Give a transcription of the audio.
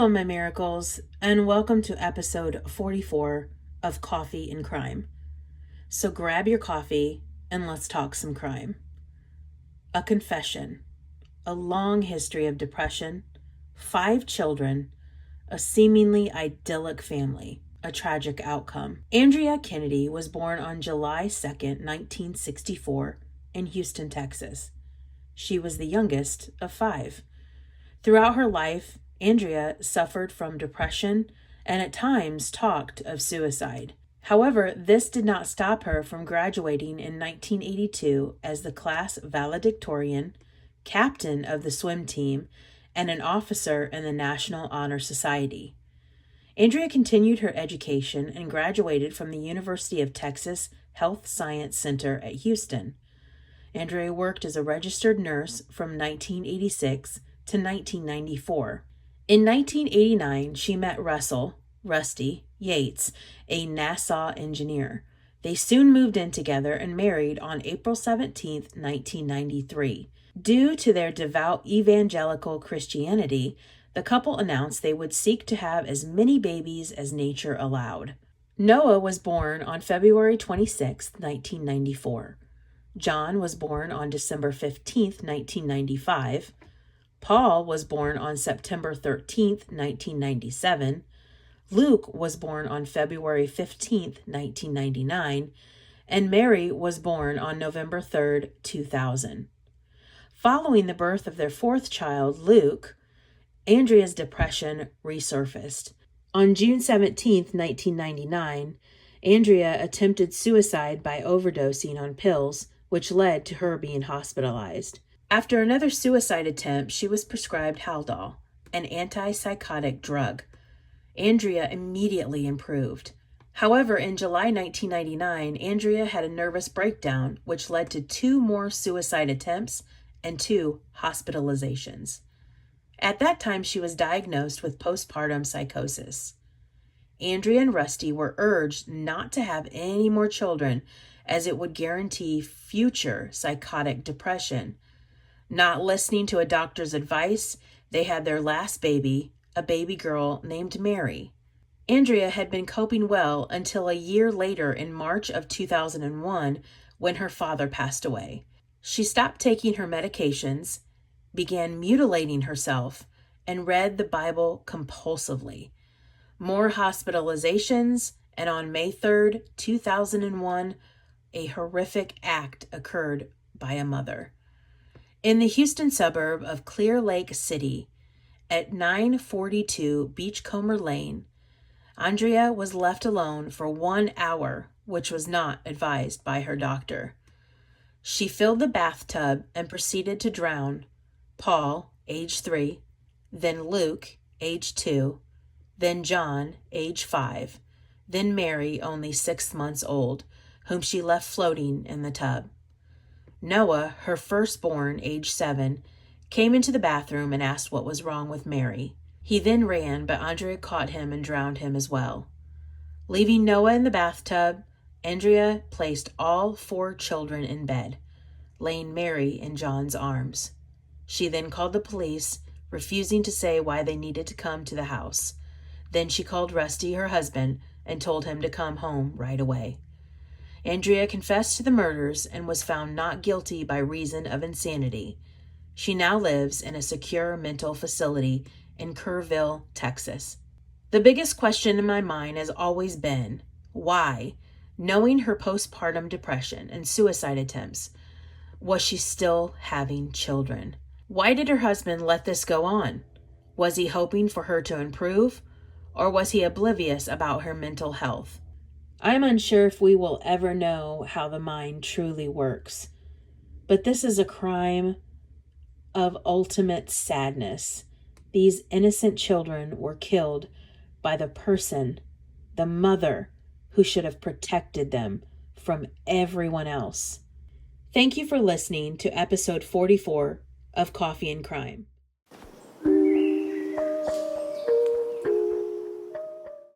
Hello, my miracles, and welcome to episode 44 of Coffee and Crime. So grab your coffee and let's talk some crime. A confession, a long history of depression, 5 children, a seemingly idyllic family, a tragic outcome. Andrea Kennedy was born on July 2nd, 1964, in Houston, Texas. She was the youngest of 5. Throughout her life, Andrea suffered from depression and at times talked of suicide. However, this did not stop her from graduating in 1982 as the class valedictorian, captain of the swim team, and an officer in the National Honor Society. Andrea continued her education and graduated from the University of Texas Health Science Center at Houston. Andrea worked as a registered nurse from 1986 to 1994. In 1989, she met Rusty Yates, a NASA engineer. They soon moved in together and married on April 17, 1993. Due to their devout evangelical Christianity, the couple announced they would seek to have as many babies as nature allowed. Noah was born on February 26, 1994. John was born on December 15, 1995. Paul was born on September 13, 1997. Luke was born on February 15, 1999. And Mary was born on November 3, 2000. Following the birth of their 4th child, Luke, Andrea's depression resurfaced. On June 17, 1999, Andrea attempted suicide by overdosing on pills, which led to her being hospitalized. After another suicide attempt, she was prescribed Haldol, an antipsychotic drug. Andrea immediately improved. However, in July 1999, Andrea had a nervous breakdown, which led to 2 more suicide attempts and 2 hospitalizations. At that time, she was diagnosed with postpartum psychosis. Andrea and Rusty were urged not to have any more children, as it would guarantee future psychotic depression. Not listening to a doctor's advice, they had their last baby, a baby girl named Mary. Andrea had been coping well until a year later in March of 2001 when her father passed away. She stopped taking her medications, began mutilating herself, and read the Bible compulsively. More hospitalizations, and on May 3rd, 2001, a horrific act occurred by a mother. In the Houston suburb of Clear Lake City, at 942 Beachcomber Lane, Andrea was left alone for 1 hour, which was not advised by her doctor. She filled the bathtub and proceeded to drown Paul, age 3, then Luke, age 2, then John, age 5, then Mary, only 6 months old, whom she left floating in the tub. Noah, her firstborn, age 7, came into the bathroom and asked what was wrong with Mary. He then ran, but Andrea caught him and drowned him as well. Leaving Noah in the bathtub, Andrea placed all 4 children in bed, laying Mary in John's arms. She then called the police, refusing to say why they needed to come to the house. Then she called Rusty, her husband, and told him to come home right away. Andrea confessed to the murders and was found not guilty by reason of insanity. She now lives in a secure mental facility in Kerrville, Texas. The biggest question in my mind has always been, why, knowing her postpartum depression and suicide attempts, was she still having children? Why did her husband let this go on? Was he hoping for her to improve, or was he oblivious about her mental health? I'm unsure if we will ever know how the mind truly works, but this is a crime of ultimate sadness. These innocent children were killed by the person, the mother, who should have protected them from everyone else. Thank you for listening to episode 44 of Coffee and Crime.